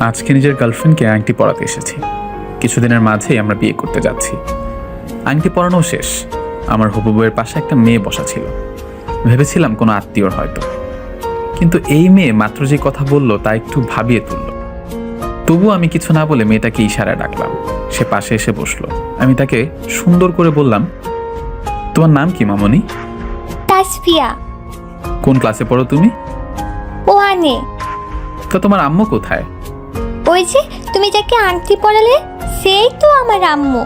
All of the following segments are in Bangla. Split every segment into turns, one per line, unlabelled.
আজকে নিজের গার্লফ্রেন্ডকে আংটি পরাতে এসেছি। কিছুদিনের মাঝেই আমরা বিয়ে করতে যাচ্ছি। আংটি পরানো শেষ। আমার হবু বউয়ের পাশে একটা মেয়ে বসা ছিল। ভেবেছিলাম কোনো আত্মীয়র হয়তো, কিন্তু এই মেয়ে মাত্র যে কথা বলল তা একটু ভাবিয়ে তুলল। তবু আমি কিছু না বলে মেয়েটাকে ইশারায় ডাকলাম। সে পাশে এসে বসলো। আমি তাকে সুন্দর করে বললাম, তোমার নাম কি মামনি?
তাসফিয়া।
কোন ক্লাসে পড়ো তুমি?
ওয়ানে।
তো তোমার আম্মু কোথায়?
ওই যে তুমি যাকে আংটি পরালে সেই তো আমার আম্মু।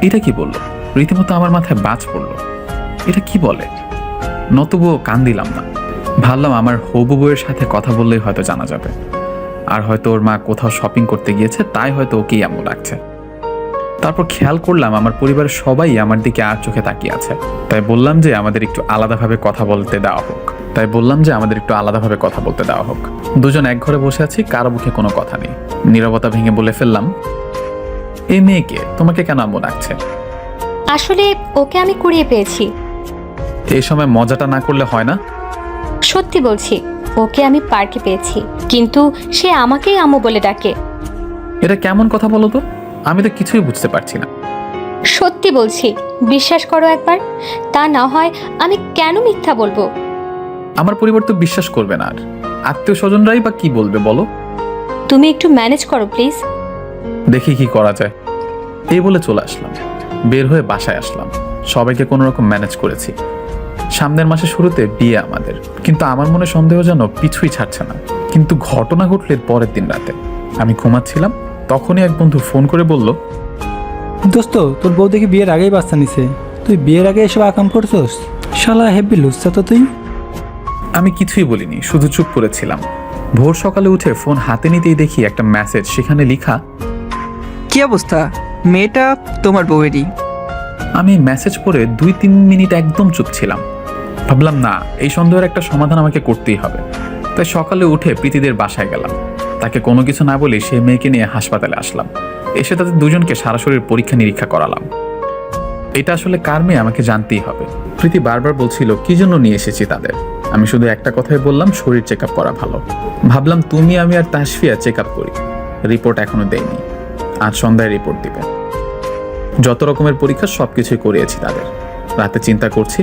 এটা কি বললো? রীতিমতো আমার মাথায় বাজ পড়লো। এটা কি বলে? নতবুও কান দিলাম না। ভাবলাম আমার হবু বউয়ের সাথে কথা বললেই হয়তো জানা যাবে। আর হয়তো ওর মা কোথাও শপিং করতে গিয়েছে, তাই হয়তো ওকেই আম্মু ডাকছে। তারপর খেয়াল করলাম আমার পরিবারের সবাই আমার দিকে আর চোখে তাকিয়ে আছে। তাই বললাম যে আমাদের একটু আলাদাভাবে কথা বলতে দেওয়া হোক। দুজন এক ঘরে বসে আছি, কারো মুখে কোনো কথা নেই। নীরবতা ভেঙে বলে ফেললাম, এই মেয়েকে তোমাকে কেন আম্মু ডাকছে?
আসলে ওকে আমি কুড়িয়ে পেয়েছি।
এই সময় মজাটা না করলে হয় না?
সত্যি বলছি, ওকে আমি পার্কে পেয়েছি, কিন্তু সে আমাকেই আম্মু বলে ডাকে।
এটা কেমন কথা বলো তো? আমি তো কিছুই বুঝতে পারছি না।
সত্যি বলছি, বিশ্বাস করো একবার। তা না হয় আমি কেন মিথ্যা বলবো?
আমার পরিবার তো বিশ্বাস করবে না, আর আত্মীয় স্বজনরাই বা কি বলবে বলো?
তুমি একটু ম্যানেজ করো প্লিজ।
দেখি কি করা যায়। এই বলে চলে আসলাম। বের হয়ে বাসায় আসলাম। সবাইকে কোনো রকম ম্যানেজ করেছি। সামনের মাসে শুরুতে বিয়ে আমাদের, কিন্তু আমার মনে সন্দেহ যেন পিছুই ছাড়ছে না। কিন্তু ঘটনা ঘটলে পরের দিন রাতে আমি ঘুমাচ্ছিলাম, তখনই এক বন্ধু ফোন করে বলল,
দোস্ত, তোর বউ দেখি বিয়ের আগেই বাচ্চা নিছে। তুই বিয়ের আগে এসব আকাম করছস? শালা হেব্বি লুচ্ছা তো তুই।
আমি কিছুই বলিনি, শুধু চুপ করেছিলাম। ভোর সকালে উঠে ফোন হাতে নিতেই দেখি একটা মেসেজ, সেখানে লেখা,
কি অবস্থা? মেয়েটা তোমার বউয়েরই।
আমি মেসেজ পড়ে 2-3 মিনিট একদম চুপ ছিলাম। ভাবলাম না, এই সন্দেহের একটা সমাধান আমাকে করতেই হবে। তাই সকালে উঠে প্রীতিদের বাসায় গেলাম। তাকে কোনো কিছু না বলে সেই মেয়েকে নিয়ে হাসপাতালে আসলাম। এসে তাদের দুজনকে সারা শরীর পরীক্ষা নিরীক্ষা করালাম। এটা আসলে কার মেয়ে আমাকে জানতেই হবে। প্রীতি বারবার বলছিল কি জন্য নিয়ে এসেছি তাদের। আমি শুধু একটা কথাই বললাম, শরীর চেক আপ করা ভালো। ভাবলাম তুমি, আমি আর তাসফিয়া চেক আপ করি। রিপোর্ট এখনো দেয়নি, আজ সন্ধ্যায় রিপোর্ট দিবে। যত রকমের পরীক্ষা সবকিছুই করিয়েছি তাদের। রাতে চিন্তা করছি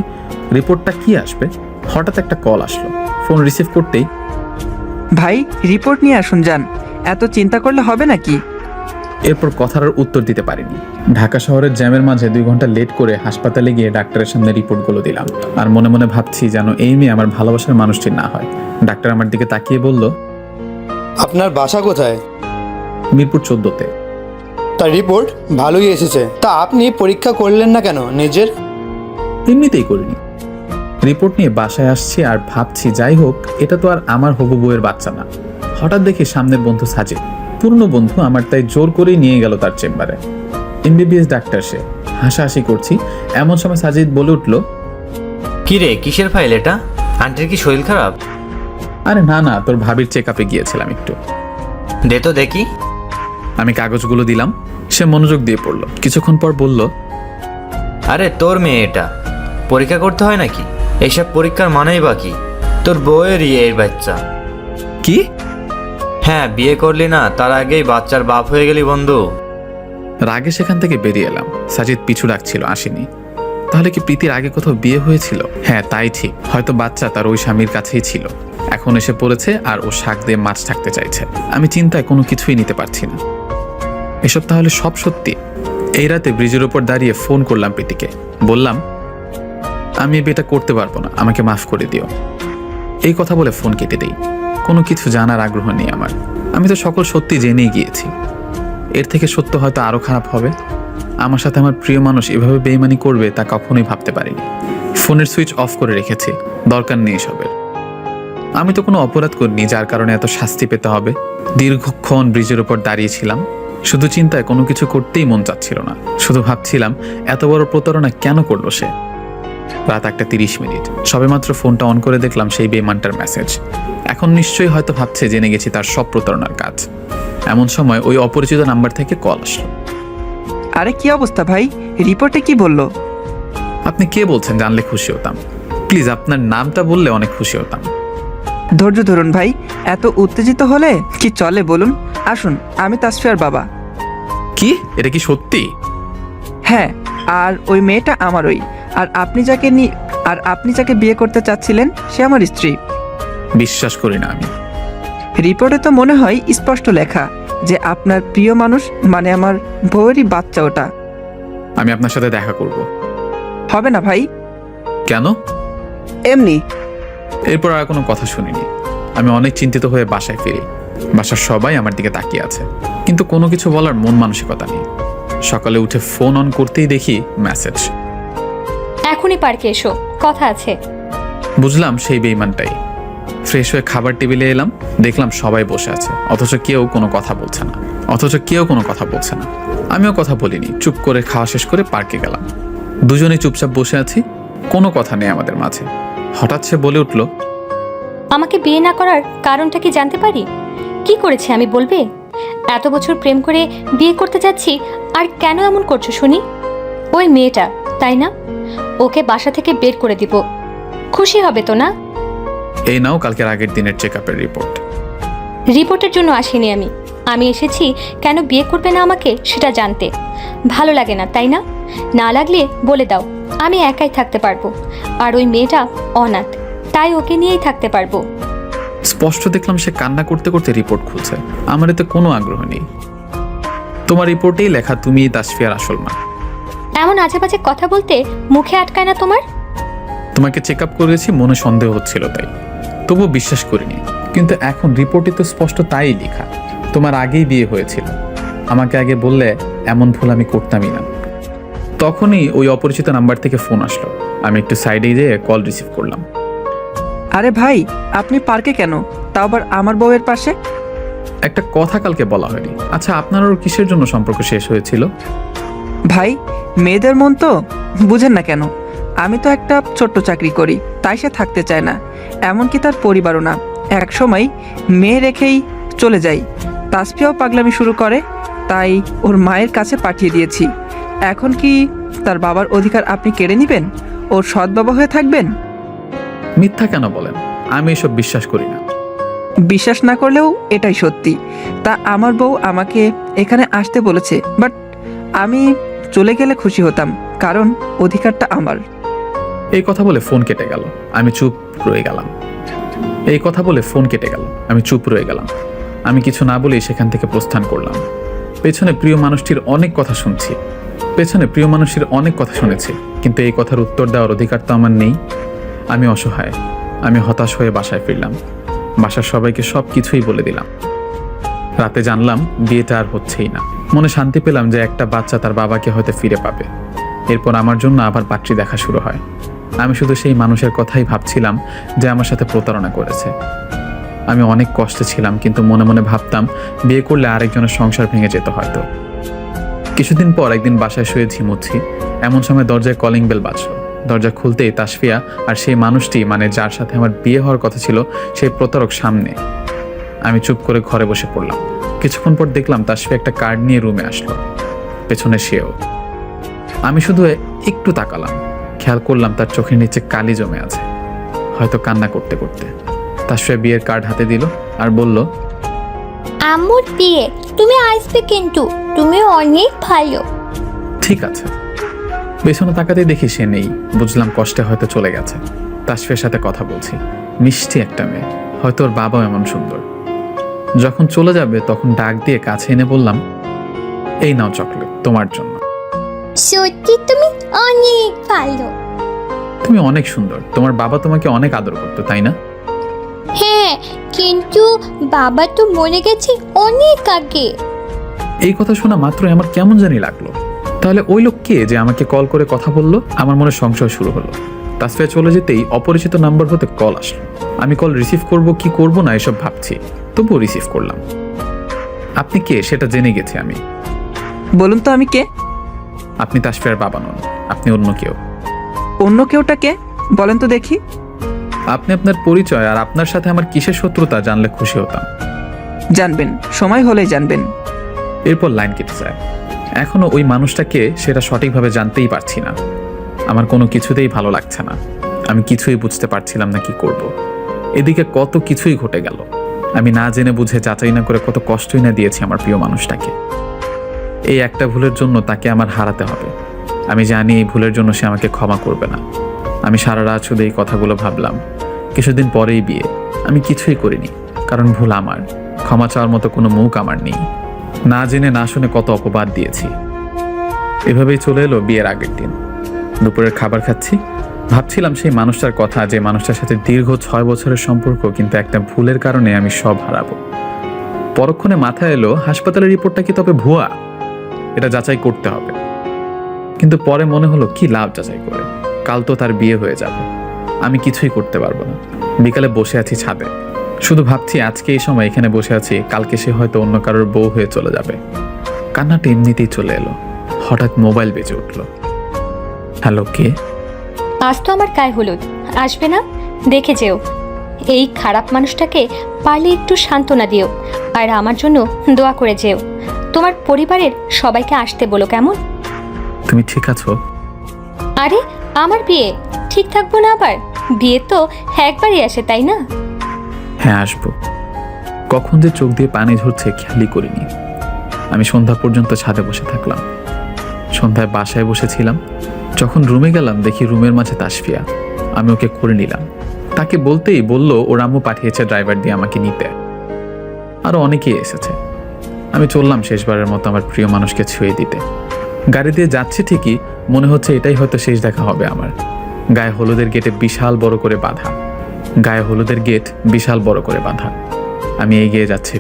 রিপোর্টটা কি আসবে। হঠাৎ একটা কল আসলো। ফোন রিসিভ করতেই,
ভাই, রিপোর্ট নিয়ে আসুন যান, এত চিন্তা করলে হবে নাকি?
এরপর কথার আর উত্তর দিতে পারিনি। ঢাকা শহরের জ্যামের মাঝে 2 ঘন্টা লেট করে হাসপাতালে গিয়ে ডাক্তারের সামনে রিপোর্টগুলো দিলাম। আর মনে মনে ভাবছি যেন এই মেয়ে আমার ভালোবাসার মানুষটি না হয়। ডাক্তার আমার দিকে তাকিয়ে বলল,
আপনার বাসা কোথায়?
মিরপুর 14-তে।
তার রিপোর্ট ভালোই এসেছে। তা আপনি পরীক্ষা করলেন না কেন নিজের?
এমনিতেই করিনি। রিপোর্ট নিয়ে বাসায় আসছি আর ভাবছি, যাই হোক, এটা তো আর আমার হবু বউয়ের বাচ্চা না। হঠাৎ দেখি সামনের বন্ধু সাজিদ, পুরনো বন্ধু আমার, তাই জোর করেই নিয়ে গেল তার চেম্বারে। এমবিবিএস ডাক্তার সে। হাসাহাসি করছি, এমন সময় সাজিদ বলে উঠল,
কি রে, কিসের ফাইল এটা? আন্টির কি শরীর খারাপ?
আরে না না, তোর ভাবির চেক আপে গিয়েছিলাম একটু।
দে তো দেখি।
আমি কাগজগুলো দিলাম। সে মনোযোগ দিয়ে পড়লো। কিছুক্ষণ পর বলল,
আরে তোর মেয়ে এটা, পরীক্ষা করতে হয় নাকি? এইসব পরীক্ষার মানেই বা কি? তোর বউয়েরই এই বাচ্চা।
কি?
হ্যাঁ, বিয়ে করলি না তার আগেই বাচ্চার বাপ হয়ে গেলি বন্ধু।
রাগে সেখান থেকে বেরিয়ে এলাম। সাজিদ পিছু ডাকছিল, আসেনি। তাহলে কি প্রীতির আগে কোথাও বিয়ে হয়েছিল? হ্যাঁ, তাই ঠিক। হয়তো বাচ্চা তার ওই স্বামীর কাছেই ছিল, এখন এসে পড়েছে আর ও শাক দিয়ে মাছ থাকতে চাইছে। আমি চিন্তায় কোনো কিছুই নিতে পারছি না। এসব তাহলে সব সত্যি? এই রাতে ব্রিজের ওপর দাঁড়িয়ে ফোন করলাম প্রীতিকে। বললাম, আমি এই বিয়েটা করতে পারবো না, আমাকে মাফ করে দিও। এই কথা বলে ফোন কেটে দেই। কোনো কিছু জানার আগ্রহ নেই আমার। আমি তো সকল সত্যি জেনেই গিয়েছি। এর থেকে সত্য হয়তো আরো খারাপ হবে। আমার সাথে আমার প্রিয় মানুষ এভাবে বেইমানি করবে তা কখনোই ভাবতে পারিনি। ফোনের সুইচ অফ করে রেখেছি, দরকার নেই সবের। আমি তো কোনো অপরাধ করিনি যার কারণে এত শাস্তি পেতে হবে। দীর্ঘক্ষণ ব্রিজের উপর দাঁড়িয়েছিলাম, শুধু চিন্তায় কোনো কিছু করতেই মন চাচ্ছিল না। শুধু ভাবছিলাম এত বড় প্রতারণা কেন করলো সে। রাত 1:30। সবেমাত্র ফোনটা অন করে দেখলাম সেই বেইমানটার মেসেজ। এখন নিশ্চয়ই হয়তো ভাবছে জেনে গেছি তার সব প্রতারণার কাজ। এমন সময় ওই অপরিচিত নাম্বার থেকে কল আসলো।
আরে কি অবস্থা ভাই, রিপোর্টে কি বললো?
আপনি কে বলছেন জানলে খুশি হতাম। প্লিজ আপনার নামটা বললে অনেক খুশি হতাম।
ধৈর্য ধরুন ভাই, এত উত্তেজিত হলে কি চলে বলুন? আসুন, আমি তাসফিয়ার বাবা।
কি এটা কি সত্যি?
হ্যাঁ, আর ওই মেয়েটা আমারই। আর আপনি যাকে বিয়ে করতে চাচ্ছিলেন সে আমার স্ত্রী।
বিশ্বাস করি না আমি।
রিপোর্টে তো মনে হয় স্পষ্ট লেখা যে আপনার প্রিয় মানুষ মানে আমার বউয়েরই বাচ্চা ওটা।
আমি আপনার সাথে দেখা করব।
হবে না ভাই।
কেন?
এমনি।
এরপর আর কোনো কথা শুনিনি। আমি অনেক চিন্তিত হয়ে বাসায় ফিরি। বাসার সবাই আমার দিকে তাকিয়ে আছে, কিন্তু কোনো কিছু বলার মন মানসিকতা নেই। সকালে উঠে ফোন অন করতেই দেখি মেসেজ।
এখনই পার্কে এসো, কথা আছে।
বুঝলাম সেই বেইমানটাই। ফ্রেশ হয়ে খাবার টেবিলে এলাম, দেখলাম সবাই বসে আছে, অথচ কেউ কোনো কথা বলছে না। আমিও কথা বলিনি, চুপ করে খাওয়া শেষ করে পার্কে গেলাম। দুজনেই চুপচাপ বসে আছি, কোনো কথা নেই আমাদের মাঝে। হঠাৎ সে বলে উঠল,
আমাকে বিয়ে না করার কারণটা কি জানতে পারি? কি করেছি আমি বলবে? এত বছর প্রেম করে বিয়ে করতে যাচ্ছি, আর কেন এমন করছো শুনি? ওই মেয়েটা, তাই না? ওকে বাসা থেকে বের করে দিব। খুশি হবে তো না?
এই নাও কালকের আগের দিনের চেকআপের রিপোর্ট।
রিপোর্টের জন্য আসিনি আমি এসেছি কেন বিয়ে করবে না আমাকে সেটা জানতে। ভালো লাগে না তাই না? না লাগলে বলে দাও, আমি একাই থাকতে পারবো। আর ওই মেয়েটা অনাথ, তাই ওকে নিয়েই থাকতে পারবো।
স্পষ্ট দেখলাম সে কান্না করতে করতে রিপোর্ট খুলছে। আমার এতে কোনো আগ্রহ নেই। তোমার রিপোর্টেই লেখা তুমি তাসফিয়ার আসল মা।
এমন আজেবাজে কথা বলতে মুখে আটকায় না তোমার?
তোমাকে চেক আপ করেছি, মনে সন্দেহ হচ্ছিল তাই, তবুও বিশ্বাস করিনি। কিন্তু এখন রিপোর্টে তো স্পষ্ট তাই লেখা, তোমার আগেই বিয়ে হয়েছিল। আমাকে আগে বললে এমন ভুল আমি করতামই না। তখনই ওই অপরিচিত নাম্বার থেকে ফোন আসলো। আমি একটু সাইডে যেয়ে কল রিসিভ করলাম।
আরে ভাই, আপনি পার্কে কেন, তাও আবার আমার বউয়ের পাশে?
একটা কথা কালকে বলা হয়নি। আচ্ছা, আপনার ওর কিসের জন্য সম্পর্ক শেষ হয়েছিল?
ভাই, মেয়েদের মন তো বুঝেন না কেন? আমি তো একটা ছোট্ট চাকরি করি, তাই সে থাকতে চায় না, এমনকি তার পরিবারও না। এক সময় মেয়ে রেখেই চলে যাই। তাসফিয়াও পাগলামি শুরু করে, তাই ওর মায়ের কাছে পাঠিয়ে দিয়েছি। এখন কি তার বাবার অধিকার আপনি কেড়ে নেবেন? ওর সৎ বাবা হয়ে থাকবেন?
মিথ্যা কেন বলেন? আমি এসব বিশ্বাস করি না।
বিশ্বাস না করলেও এটাই সত্যি। তা আমার বউ আমাকে এখানে আসতে বলেছে, বাট আমি চলে গেলে খুশি হতাম, কারণ অধিকারটা আমার।
এই কথা বলে ফোন কেটে গেল। আমি চুপ রয়ে গেলাম। আমি কিছু না বলেই সেখান থেকে প্রস্থান করলাম। পেছনে প্রিয় মানুষটির অনেক কথা শুনেছি, কিন্তু এই কথার উত্তর দেওয়ার অধিকার তো আমার নেই। আমি অসহায়। আমি হতাশ হয়ে বাসায় ফিরলাম। বাসার সবাইকে সব কিছুই বলে দিলাম। রাতে জানলাম বিয়েটা আর হচ্ছেই না। মনে শান্তি পেলাম যে একটা বাচ্চা তার বাবাকে হয়তো ফিরে পাবে। এরপর আমার জন্য আবার পাত্রী দেখা শুরু হয়। আমি শুধু সেই মানুষের কথাই ভাবছিলাম যে আমার সাথে প্রতারণা করেছে। আমি অনেক কষ্টে ছিলাম, কিন্তু মনে মনে ভাবতাম বিয়ে করলে আরেকজনের সংসার ভেঙে যেত হয়তো। কিছুদিন পর একদিন বাসায় শুয়ে ঝিমুচ্ছি, এমন সময় দরজায় কলিং বেল বাজলো। দরজা খুলতেই তাসফিয়া আর সেই মানুষটি, মানে যার সাথে আমার বিয়ে হওয়ার কথা ছিল, সেই প্রতারক সামনে। আমি চুপ করে ঘরে বসে পড়লাম। কিছুক্ষণ পর দেখলাম তাসফিয়া একটা কার্ড নিয়ে রুমে আসলো, পেছনে সেও। আমি শুধু একটু তাকালাম, খেয়াল করলাম তার চোখের নিচে কালি জমে আছে, হয়তো কান্না করতে করতে। তাসফিয়া বিয়ের কার্ড হাতে দিল আর বলল,
আম্মুর বিয়ে, তুমি আসবে কিন্তু, তুমি অনেক ভালো।
ঠিক আছে। পেছনে তাকাতেই দেখি সে নেই। বুঝলাম কষ্টে হয়তো চলে গেছে। তাসফিয়ার সাথে কথা বলছি, মিষ্টি একটা মেয়ে, হয়তো ওর বাবাও এমন সুন্দর। যখন চলে যাবে তখন ডাক দিয়ে কাছে এনে বললাম, এই নাও চকলেট, তোমার জন্য।
সত্যি তুমি অনেক ভালো।
তুমি অনেক সুন্দর। তোমার বাবা তোমাকে অনেক আদর করতো, তাই না?
হ্যাঁ, কিন্তু বাবা তো মরে গেছে অনেক আগে।
এই কথা শোনা মাত্রই আমার কেমন জানি লাগলো। তাহলে ওই লোক কে যে আমাকে কল করে কথা বললো? আমার মনে সংশয় শুরু হলো। তাসফিয়া চলে যেতেই অপরিচিত নাম্বার হতে কল আসলো। আমি কল রিসিভ করব কি করব না এসব ভাবছি, তবুও রিসিভ করলাম। আপনি কে সেটা জেনে গেছি আমি।
বলুন তো আমি কে?
আপনি তাসফিয়ার বাবা নন, আপনি অন্য কেউ।
অন্য কেউটা কে বলেন তো দেখি।
আপনি আপনার পরিচয় আর আপনার সাথে আমার কিসের শত্রুতা জানলে খুশি হতাম।
জানবেন, সময় হলেই জানবেন।
এরপর লাইন কেটে যায়। এখনো ওই মানুষটাকে সেটা সঠিকভাবে জানতেই পারছি না। আমার কোনো কিছুতেই ভালো লাগছে না। আমি কিছুই বুঝতে পারছিলাম না কি করব। এদিকে কত কিছুই ঘটে গেল। আমি না জেনে বুঝে যাচাই না করে কত কষ্টই না দিয়েছি আমার প্রিয় মানুষটাকে। এই একটা ভুলের জন্য তাকে আমার হারাতে হবে। আমি জানি এই ভুলের জন্য সে আমাকে ক্ষমা করবে না। আমি সারা রাত শুধু এই কথাগুলো ভাবলাম। কিছুদিন পরেই বিয়ে। আমি কিছুই করিনি, কারণ ভুল আমার। ক্ষমা চাওয়ার মতো কোনো মুখ আমার নেই। না জেনে না শুনে কত অপবাদ দিয়েছি। এভাবেই চলে এলো বিয়ের আগের দিন। দুপুরের খাবার খাচ্ছি, ভাবছিলাম সেই মানুষটার কথা, যে মানুষটার সাথে দীর্ঘ 6 বছরের সম্পর্ক, কিন্তু একটা ভুলের কারণে আমি সব হারাবো। পরক্ষণে মাথায় এলো হাসপাতালের রিপোর্টটা কি তবে ভুয়া? এটা যাচাই করতে হবে। কিন্তু পরে মনে হলো কি লাভ যাচাই করে, কাল তো তার বিয়ে হয়ে যাবে। আমি কিছুই করতে পারবো না। বিকালে বসে আছি ছাদে, শুধু ভাবছি আজকে এই সময় এখানে বসে আছি, কালকে সে হয়তো অন্য কারোর বউ হয়ে চলে যাবে। কান্নাটা এমনিতেই চলে এলো। হঠাৎ মোবাইল বেজে উঠলো। হ্যালো, কে?
আজ তো আমার গায়ে হলুদ, আসবে না? দেখে যেও। এই খারাপ মানুষটাকে পারলে একটু সান্ত্বনা দিও, আর আমার জন্য দোয়া করে যেও। তোমার পরিবারের সবাইকে আসতে বলো, কেমন?
তুমি ঠিক আছো?
আরে আমার বিয়ে, ঠিক থাকবো না আবার? বিয়ে তো একবারই আসে, তাই না?
হ্যাঁ, আসবো। কখন যে চোখ দিয়ে পানি ঝরছে খেয়ালই করিনি। আমি সন্ধ্যা পর্যন্ত ছাদে বসে থাকলাম। সন্ধ্যায় বাসায় বসেছিলাম, যখন রুমে গেলাম দেখি রুমের মাঝে তাসফিয়া। আমি ওকে করে নিলাম। তাকে বলতেই বলল ওর আম্মু পাঠিয়েছে ড্রাইভার দিয়ে আমাকে নিতে। আরও অনেকেই এসেছে। আমি চললাম শেষবারের মতো আমার প্রিয় মানুষকে ছুঁয়ে দিতে। গাড়ি দিয়ে যাচ্ছে ঠিকই, মনে হচ্ছে এটাই হয়তো শেষ দেখা হবে আমার। গায়ে হলুদের গেটে বিশাল বড় করে বাঁধা। গায়ে হলুদের গেট বিশাল বড় করে বাঁধা। আমি এগিয়ে যাচ্ছি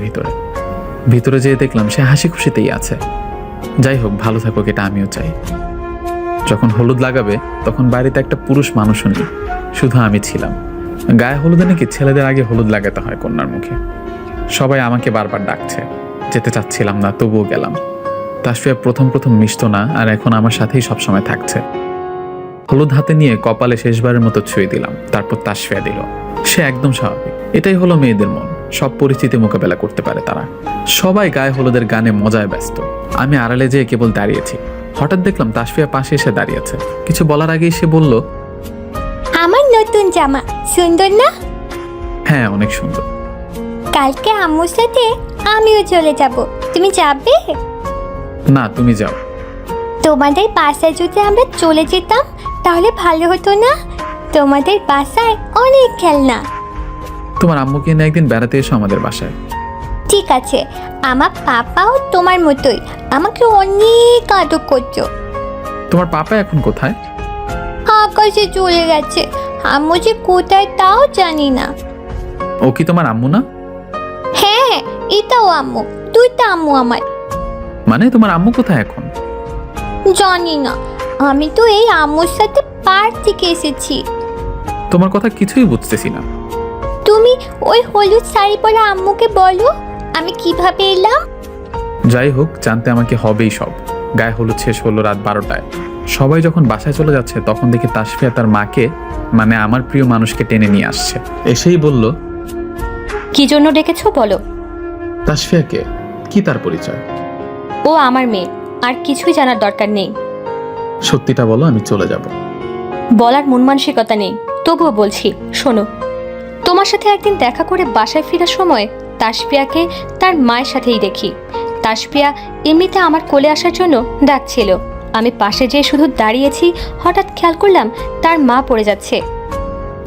ভিতরে যেয়ে দেখলাম সে হাসি খুশিতেই আছে। যাই হোক, ভালো থাকুক, এটা আমিও চাই। যখন হলুদ লাগাবে তখন বাড়িতে একটা পুরুষ মানুষও নেই, শুধু আমি ছিলাম। গায়ে হলুদে নাকি ছেলেদের আগে হলুদ লাগাতে হয় কন্যার মুখে। সবাই আমাকে বারবার ডাকছে, যেতে চাচ্ছিলাম না, তবুও গেলাম। তাসফিয়া প্রথম মিশতো না, আর এখন আমার সাথেই সবসময় থাকছে। হলুদ হাতে নিয়ে কপালে শেষবারের মতো ছুঁয়ে দিলাম, তারপর তাসফিয়া দিল। সে একদম স্বাভাবিক। এটাই হলো মেয়েদের মন, সব পরিস্থিতি মোকাবেলা করতে পারে তারা। সবাই গায়ে হলুদের গানে মজায় ব্যস্ত। আমি আড়ালে যেয়ে কেবল দাঁড়িয়েছি। হঠাৎ দেখলাম তাসফিয়া পাশে এসে দাঁড়িয়েছে। কিছু বলার আগেই সে বলল,
আমার নতুন জামা সুন্দর না?
হ্যাঁ, অনেক সুন্দর।
কালকে আম্মুর সাথে আমিও চলে যাব, তুমি যাবে?
না, তুমি যাও।
তোমাদের বাসায় যদি আমরা চলে যেতাম তাহলে ভালো হতো না? তোমাদের বাসায় অনেক খেলনা।
তোমার আম্মুকে নিয়ে একদিন বেড়াতে এসো আমাদের বাসায়।
ঠিক আছে, আমার পাপাও তোমার মতোই আমাকে অনেক আদর করতো।
তোমার পাপা এখন কোথায়?
আকাশে চলে গেছে, আম্মু যে কোথায় তাও জানি না।
ও কি তোমার আম্মু না?
হ্যাঁ, এটাও আম্মু, দুইটা আম্মু আমার।
মানে তোমার আম্মু কোথায় এখন?
জানি না, আমি তো এই আম্মুর সাথে পার্ক থেকে এসেছি।
তোমার কথা কিছুই বুঝতেছি না।
তুমি ওই হলুদ শাড়ি পরা আম্মুকে বলো আমি কিভাবে এলাম।
যাই হোক, জানতে আমাকে হবেই সব। গায়ে হলুদ শেষ হলো রাত 12টায়। সবাই যখন বাসায় চলে যাচ্ছে তখন দেখি তাসফিয়া তার মাকে, মানে আমার প্রিয় মানুষকে টেনে নিয়ে আসছে। এসেই বলল,
কি জন্য ডেকেছো বলো?
তাসফিয়াকে? কি তার পরিচয়?
ও আমার মেয়ে, আর কিছুই জানার দরকার নেই।
সত্যিটা বলো, আমি চলে যাব।
বলার মন মানসিকতা নেই, তবুও বলছি শোনো। তোমার সাথে একদিন দেখা করে বাসায় ফেরার সময় তাসফিয়াকে তার মায়ের সাথেই দেখি। তাসফিয়া এমনিতে আমার কোলে আসার জন্য ডাকছিল। আমি পাশে যেয়ে শুধু দাঁড়িয়েছি, হঠাৎ খেয়াল করলাম তার মা পড়ে যাচ্ছে।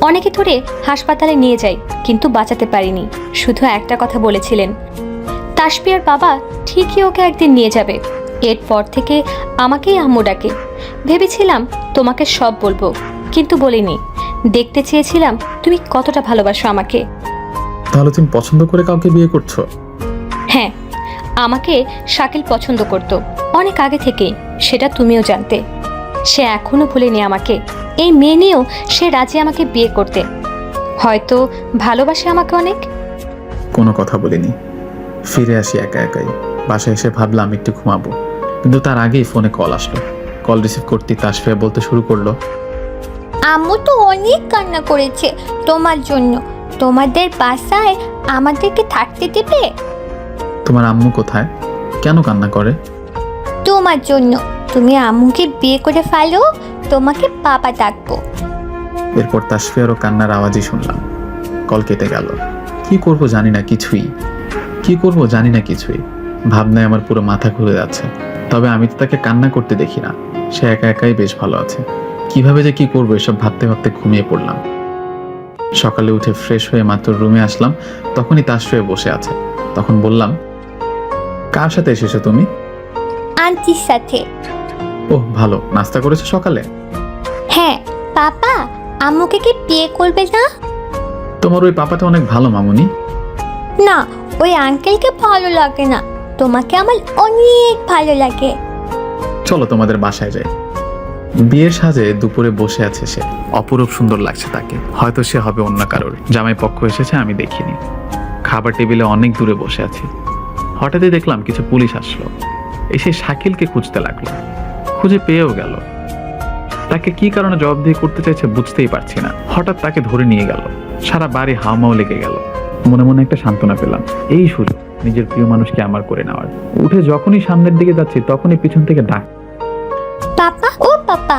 অনেকে ধরে হাসপাতালে নিয়ে যাই, কিন্তু বাঁচাতে পারিনি। শুধু একটা কথা বলেছিলেন, তাসফিয়ার বাবা ঠিকই ওকে একদিন নিয়ে যাবে। এরপর থেকে আমাকেই আম্মু ডাকে। ভেবেছিলাম তোমাকে সব বলবো, কিন্তু বলিনি। দেখতে চেয়েছিলাম তুমি কতটা ভালোবাসো আমাকে।
তাহলে তুমি পছন্দ করে কাউকে বিয়ে করছো?
হ্যাঁ, আমাকে শাকিল পছন্দ করত অনেক আগে থেকেই, সেটা তুমিও জানতে। সে এখনো ভুলেনি আমাকে। এই মেয়ে নিয়েও সে রাজি আমাকে বিয়ে করতে। হয়তো ভালোবাসে আমাকে অনেক।
কোনো কথা বলিনি। ফিরে আসি একা একাই। বাসায় এসে ভাবলাম একটু ঘুমাবো, কিন্তু তার আগেই ফোনে কল আসলো। কল রিসিভ করতে তাসফিয়া বলতে শুরু করলো,
আম্মু তো অনেক কান্না করেছে তোমার জন্য। তোমাদের বাসায় আমাদেরকে থাকতে দেবে?
তোমার আম্মু কোথায়? কেন কান্না করে?
তোমার জন্য। তুমি আম্মুকে বিয়ে করে ফেলো, তোমাকে বাবা ডাকবো।
এরপর তাসফিয়ারও কান্নার আওয়াজই শুনলাম। কল কেটে গেল। কি করব জানি না কিছুই ভাবনায় আমার পুরো মাথা ঘুরে যাচ্ছে। তবে আমি তো তাকে কান্না করতে দেখি না, সে একা একাই বেশ ভালো আছে। কিভাবে যে কি করবো এসব ভাবতে ভাবতে ঘুমিয়ে পড়লাম। সকালে উঠে ফ্রেশ হয়ে মাত্র রুমে আসলাম, তখনই তাসফিয়া বসে আছে। তখন বললাম, কার সাথে এসেছো তুমি?
আন্টির সাথে।
ওহ ভালো, নাস্তা করেছো সকালে?
হ্যাঁ। পাপা, আম্মুকে কি বিয়ে করবে না?
তোমার ওই পাপাটা অনেক ভালো মামুনি।
না, ওই আঙ্কেলকে ভালো লাগে না, তোমাকে আমার অনেক ভালো লাগে।
চলো তোমাদের বাসায় যাই। বিয়ের সাজে দুপুরে বসে আছে সে, অপরূপ সুন্দর লাগছে তাকে। হয়তো সে হবে অন্য কারোর। জামাই পক্ষ এসেছে, আমি দেখিনি। খাবার টেবিলে অনেক দূরে বসে আছি। হঠাৎই দেখলাম কিছু পুলিশ আসলো, এসে শাকিলকে খুঁজতে লাগলো। খুঁজে পেয়েও গেল। তাকে কি কারণে জবাবদিহি করতে চাইছে বুঝতেই পারছি না। হঠাৎ তাকে ধরে নিয়ে গেল। সারা বাড়ি হাওমাও লেগে গেল। মনে মনে একটা সান্ত্বনা পেলাম, এই সুযোগ নিজের প্রিয় মানুষকে আমার করে নেওয়ার। উঠে যখনই সামনের দিকে যাচ্ছি তখনই পিছন থেকে ডাক।
পাপা, ও পাপা।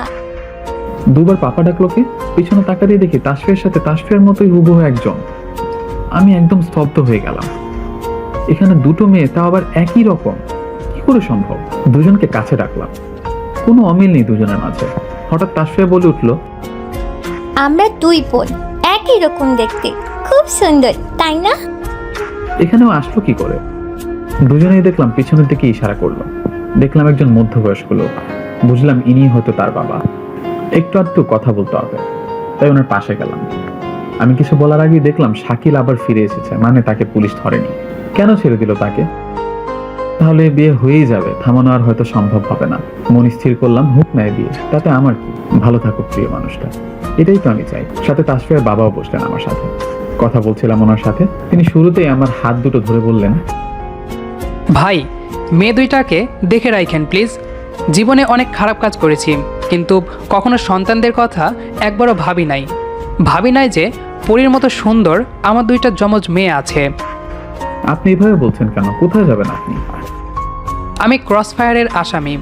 দুবার পাপা ডাকলোকে। পিছনে তাকা দিয়ে দেখি তাসফিয়ার সাথে তাসফিয়ার মতোই হুবহু একজন। আমি একদম স্তব্ধ হয়ে গেলাম। এখানে দুটো মেয়ে, তাও আবার একই রকম, কি করে সম্ভব? দুজনকে কাছে ডাকলাম, কোনো অমিল নেই দুজনের মাঝে। হঠাৎ তাসফিয়া বলে উঠলো,
আমরা দুই বোন, একই রকম দেখতে, খুব সুন্দর, তাই না?
এখানেও আসলো কি করে? দুজনেই দেখলাম পিছনের দিকে ইশারা করলো। দেখলাম একজন মধ্যবয়স্ক লোক। বুঝলাম ইনি হয়তো তার বাবা। একটু আধটু কথা বলতে হবে, তাই ওনার পাশে গেলাম। আমি কিছু বলার আগেই দেখলাম শাকিল আবার ফিরে এসেছে, মানে তাকে পুলিশ ধরেনি। কেন ছেড়ে দিল তাকে? তাহলে বিয়ে হয়েই যাবে, থামানো আর হয়তো সম্ভব হবে না। মন স্থির করলাম, হোক না বিয়ে, তাতে আমার কি? ভালো থাকুক প্রিয় মানুষটা, এটাই তো আমি চাই। সাথে তাসফিয়ার বাবাও বসলেন আমার সাথে। কথা বলছিলাম ওনার সাথে। তিনি শুরুতেই আমার হাত দুটো ধরে বললেন,
ভাই, মেয়ে দুইটাকে দেখে রাখেন প্লিজ। জীবনে অনেক খারাপ কাজ করেছি, কিন্তু কখনো সন্তানদের কথা একবারও ভাবি নাই যে পরীর মতো সুন্দর আমার দুইটা যমজ মেয়ে আছে।
আপনি এভাবে বলছেন কেন? কোথায় যাবেন আপনি?
আমি ক্রসফায়ারের আসামি,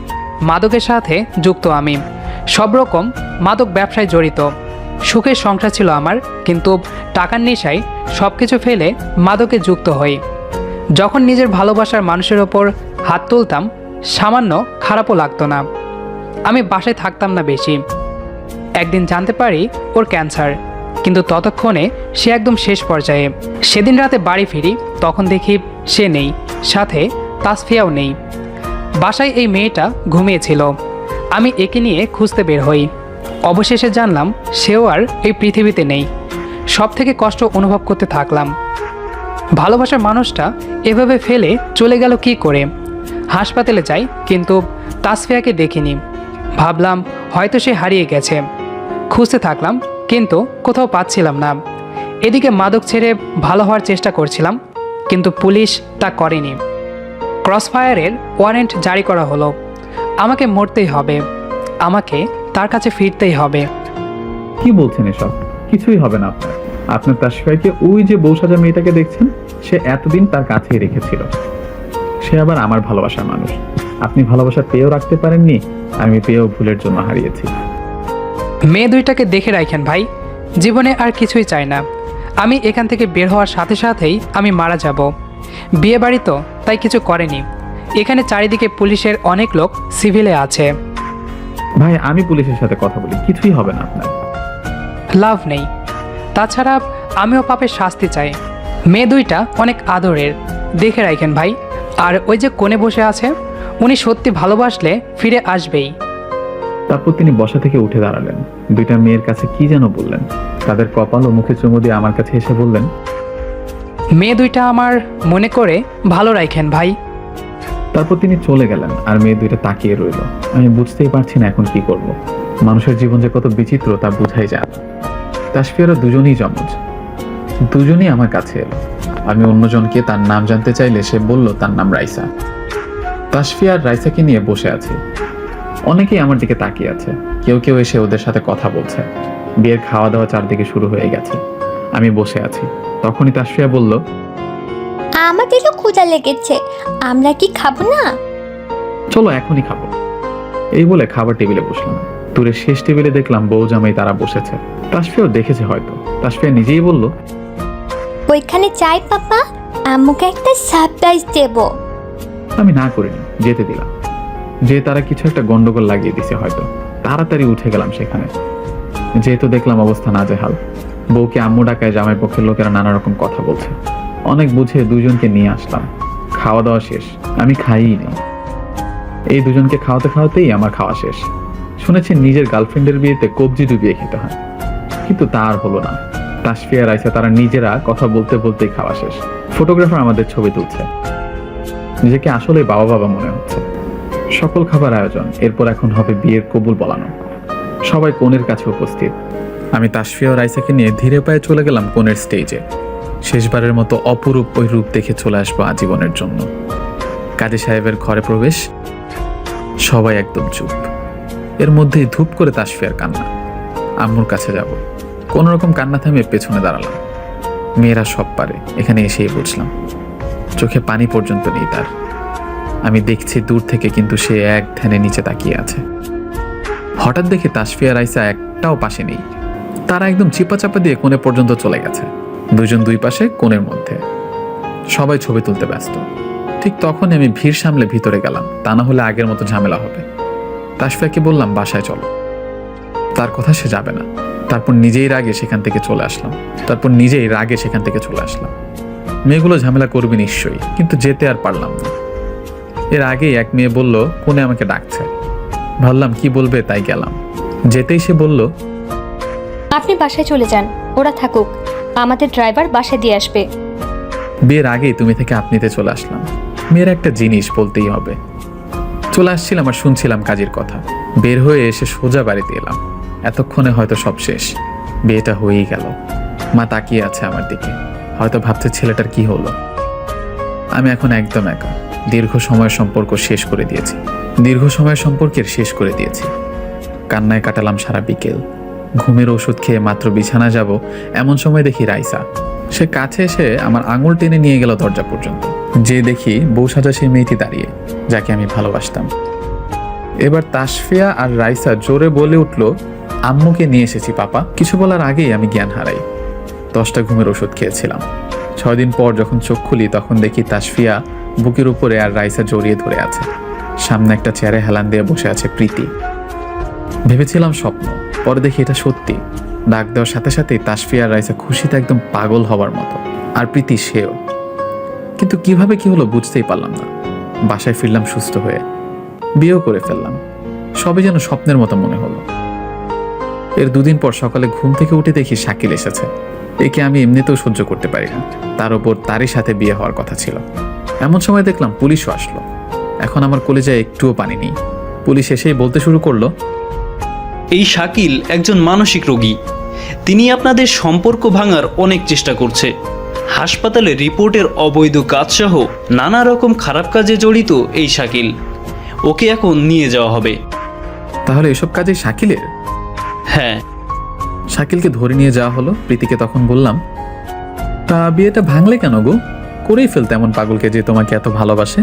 মাদকের সাথে যুক্ত। আমি সব রকম মাদক ব্যবসায় জড়িত। সুখের সংসার ছিল আমার, কিন্তু টাকার নেশায় সব কিছু ফেলে মাদকে যুক্ত হই। যখন নিজের ভালোবাসার মানুষের ওপর হাত তুলতাম, সামান্য খারাপও লাগতো না। আমি বাসায় থাকতাম না বেশি। একদিন জানতে পারি ওর ক্যান্সার, কিন্তু ততক্ষণে সে একদম শেষ পর্যায়ে। সেদিন রাতে বাড়ি ফিরি, তখন দেখি সে নেই, সাথে তাসফিয়াও নেই। বাসায় এই মেয়েটা ঘুমিয়েছিল। আমি একে নিয়ে খুঁজতে বের হই। অবশেষে জানলাম সেও আর এই পৃথিবীতে নেই। সব থেকে কষ্ট অনুভব করতে থাকলাম। ভালোবাসার মানুষটা এভাবে ফেলে চলে গেল কি করে? হাসপাতালে যাই, কিন্তু তাসফিয়াকে দেখিনি। ভাবলাম হয়তো সে হারিয়ে গেছে। খুঁজতে থাকলাম, কিন্তু কোথাও পাচ্ছিলাম না। এদিকে মাদক ছেড়ে ভালো হওয়ার চেষ্টা করছিলাম, কিন্তু পুলিশ তা করেনি। ক্রসফায়ারের ওয়ারেন্ট জারি করা হলো। আমাকে মরতেই হবে, আমাকে তার কাছে ফিরতেই হবে।
কি বলছেন এসব? কিছুই হবে না আপনার। আপনার তাসফিয়াকে, ওই যে বউ সাজা মেয়েটাকে দেখছেন, সে এতদিন তার কাছেই রেখেছিল। সে আবার আমার ভালোবাসার মানুষ। আপনি ভালোবাসা পেয়েও রাখতে পারেননি, আমি পেয়েও ভুলের জন্য হারিয়েছি।
মেয়ে দুইটাকে দেখে রাখেন ভাই, জীবনে আর কিছুই চাই না। আমি এখান থেকে বের হওয়ার সাথে সাথেই আমি মারা যাব। বিয়ে বাড়ি তো, তাই কিছু করেনি। এখানে চারিদিকে পুলিশের অনেক লোক সিভিলে আছে।
ভাই, আমি পুলিশের সাথে কথা বলি, কিছুই হবে না আপনার।
লাভ নেই। তাছাড়া আমিও পাপের শাস্তি চাই। মেয়ে দুইটা অনেক আদরের, দেখে রাখেন ভাই। আর ওই যে কোণে বসে আছে, উনি সত্যি ভালোবাসলে ফিরে আসবেই।
তারপর তিনি বসা থেকে উঠে দাঁড়ালেন। দুইটা মেয়ের কাছে কি যেন বললেন। তাদের কপাল ও মুখে চুমু দিয়ে আমার কাছে এসে বললেন,
মেয়ে দুইটা আমার মনে করে ভালো রাখেন ভাই।
তারপর তিনি চলে গেলেন, আর মেয়ে দুইটা তাকিয়ে রইল। আমি বুঝতেই পারছি না এখন কি করব। মানুষের জীবন যে কত বিচিত্র তা বোঝাই যায় না। তাসফিয়ারা দুজনেই যমজ, দুজনেই আমার কাছে এলো। আমি অন্যজনকে তার নাম জানতে চাইলে সে বলল তার নাম রাইসা। তাসফিয়া আর রাইসাকে নিয়ে বসে আছি। অনেকেই আমার দিকে তাকিয়ে আছে, কেউ কেউ এসে ওদের সাথে কথা বলছে। বিয়ের খাওয়া দাওয়া চারদিকে শুরু হয়ে গেছে। আমি বসে আছি, তখনই তাসফিয়া বলল,
আমাদেরও ক্ষুধা লেগেছে, আমরা কি খাবো না?
চলো এখনই খাবো। এই বলে খাবার টেবিলে বসলাম। দূরের শেষ টেবিলে দেখলাম বউ জামাই তারা বসেছে। তাসফিয়াও দেখেছে হয়তো। তাসফিয়া নিজেই বলল,
ওইখানে যাই পাপা, আম্মুকে একটা সারপ্রাইজ দেবো।
আমি না করিনি, যেতে দিলাম। যে তারা কিছু একটা গন্ডগোল লাগিয়ে দিছে হয়তো, তাড়াতাড়ি উঠে গেলাম সেখানে। যেহেতু দেখলাম অবস্থা নাজেহাল, বউকে আম্মু ডাকায় জামাই পক্ষের লোকেরা নানা রকম কথা বলছে। অনেক বুঝে দুজনকে নিয়ে আসলাম। খাওয়া দাওয়া শেষ, আমি খাইই নি। এই দুজনকে খাওয়াতে খাওয়াতেই আমার খাওয়া শেষ। শুনেছি নিজের গার্লফ্রেন্ডের বিয়েতে কবজি ডুবিয়ে খেতে হয়, কিন্তু তা আর হলো না। তাসফিয়া রাইসা তারা নিজেরা কথা বলতে বলতেই খাওয়া শেষ। ফটোগ্রাফার আমাদের ছবি তুলছে, নিজেকে আসলে বাবা বাবা মনে হচ্ছে। সকল খাবার আয়োজন, এরপর এখন হবে বিয়ের কবুল বলানো। সবাই কনের কাছে উপস্থিত। আমি তাসফিয়া ও রাইসাকে নিয়ে ধীরে পায়ে চলে গেলাম কনের স্টেজে। শেষবারের মতো অপরূপ ওই রূপ দেখে চলে আসবো আজীবনের জন্য। কাজী সাহেবের ঘরে প্রবেশ, সবাই একদম চুপ। এর মধ্যেই ধূপ করে তাসফিয়ার কান্না। আম্মুর কাছে যাব, কোন রকম কান্না থামিয়ে পেছনে দাঁড়ালাম। মেয়েরা সব পারে, এখানে এসেই বুঝলাম। চোখে পানি পর্যন্ত নেই তার। আমি দেখছি দূর থেকে, কিন্তু সে এক ধ্যানে নিচে তাকিয়ে আছে। হঠাৎ দেখে তাসফিয়া রাইসা একটাও পাশে নেই। তারা একদম চিপা চাপা দিয়ে কোণে পর্যন্ত চলে গেছে। দুজন দুই পাশে কোণের মধ্যে, সবাই ছবি তুলতে ব্যস্ত। ঠিক তখন আমি ভিড় সামলে ভিতরে গেলাম, তা না হলে আগের মতো ঝামেলা হবে। তাসফিয়াকে বললাম বাসায় চলো, তার কথা সে যাবে না। তারপর নিজেই রাগে সেখান থেকে চলে আসলাম। মেয়েগুলো ঝামেলা করবে নিশ্চয়ই, কিন্তু যেতে আর পারলাম না। এর আগেই এক মেয়ে বলল কোনে আমাকে ডাকছে। ভাবলাম কি বলবে, তাই গেলাম। যেতেই সে বলল,
আপনি বাসায় চলে যান, ওরা থাকুক, আমাদের ড্রাইভার বাসায় দিয়ে আসবে।
বিয়ের আগেই তুমি থেকে আপনিতে চলে আসলাম। মেয়ের একটা জিনিস বলতেই হবে। চলে আসছিলাম আর শুনছিলাম কাজের কথা। বের হয়ে এসে সোজা বাড়িতে এলাম। এতক্ষণে হয়তো সব শেষ, বিয়েটা হয়েই গেল। মা তাকিয়ে আছে আমার দিকে, হয়তো ভাবছে ছেলেটার কি হলো। আমি এখন একদম একা। দীর্ঘ সময়ের সম্পর্কের শেষ করে দিয়েছি। কান্নায় কাটালাম সারা বিকেল। ঘুমের ওষুধ খেয়ে মাত্র বিছানা যাব, এমন সময় দেখি রাইসা। সে কাছে এসে আমার আঙুল টেনে নিয়ে গেল দরজা পর্যন্ত। যে দেখি বউ সাজা সেই মেয়েটি দাঁড়িয়ে, যাকে আমি ভালোবাসতাম। এবার তাসফিয়া আর রাইসা জোরে বলে উঠল, আম্মুকে নিয়ে এসেছি পাপা। কিছু বলার আগেই আমি জ্ঞান হারাই। 10টা ঘুমের ওষুধ খেয়েছিলাম। 6 দিন পর যখন চোখ খুলি, তখন দেখি তাসফিয়া বুকের উপরে আর রাইসা জড়িয়ে ধরে আছে। সামনে একটা চেয়ারে হেলান দিয়ে বসে আছে প্রীতি। ভেবেছিলাম স্বপ্ন, পরে দেখি এটা সত্যি। ডাক দেওয়ার সাথে সাথেই তাসফিয়া আর রাইসা খুশিতে একদম পাগল হবার মতো, আর প্রীতি সেও। কিন্তু কিভাবে কি হলো বুঝতেই পারলাম না। বাসায় ফিরলাম সুস্থ হয়ে, বিয়েও করে ফেললাম। সবই যেন স্বপ্নের মতো মনে হলো। এর 2 দিন পর সকালে ঘুম থেকে উঠে দেখি শাকিল এসেছে। একে আমি এমনিতেও সহ্য করতে পারি না, তার উপর তারই সাথে বিয়ে হওয়ার কথা ছিল। এমন সময় দেখলাম পুলিশও আসলো। এখন আমার কলেজায় একটুও পানি নেই। পুলিশ এসেই বলতে শুরু করলো,
এই শাকিল একজন মানসিক রোগী। তিনি আপনাদের সম্পর্ক ভাঙার অনেক চেষ্টা করছে। হাসপাতালে রিপোর্টের অবৈধ কাজসহ নানা রকম খারাপ কাজে জড়িত এই শাকিল। ওকে এখন নিয়ে যাওয়া হবে।
তাহলে এসব কাজে শাকিলের?
হ্যাঁ।
শাকিলকে ধরে নিয়ে যাওয়া হলো। প্রীতিকে তখন বললাম, তা বিয়েটা ভাঙলে কেন গো? করেই ফেলতে এমন পাগলকে যে তোমাকে এত ভালোবাসে।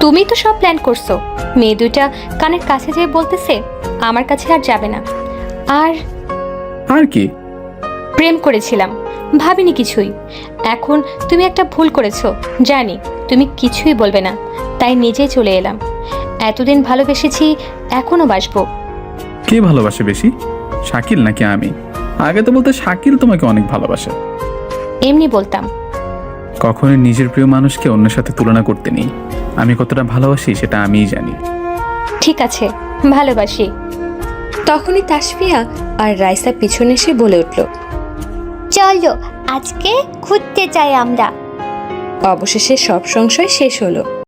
তুমি তো সব প্ল্যান করছো। মেয়ে দুইটা কানের কাছে যেয়ে বলতেছে আমার কাছে আর যাবে না।
আর কি?
প্রেম করেছিলাম, ভাবিনি কিছুই। এখন তুমি একটা ভুল করেছো, জানি তুমি কিছুই বলবে না, তাই নিজেই চলে এলাম। এতদিন ভালোবেসেছি, এখনো বাসবো।
কে ভালোবাসে বেশি, শাকিল নাকি আমি? আগে তো বলতে শাকিল তোমাকে অনেক ভালোবাসে।
এমনি বলতাম।
কখনোই নিজের প্রিয় মানুষকে অন্যের সাথে তুলনা করতে নেই। আমি কতটা ভালোবাসি সেটা আমিই জানি।
ঠিক আছে, ভালোবাসি।
তখনই তাসফিয়া আর রাইসা পিছনে এসে বলে উঠল,
চলো আজকে ঘুরতে যাই আমরা।
অবশেষে সব সংশয় শেষ হলো।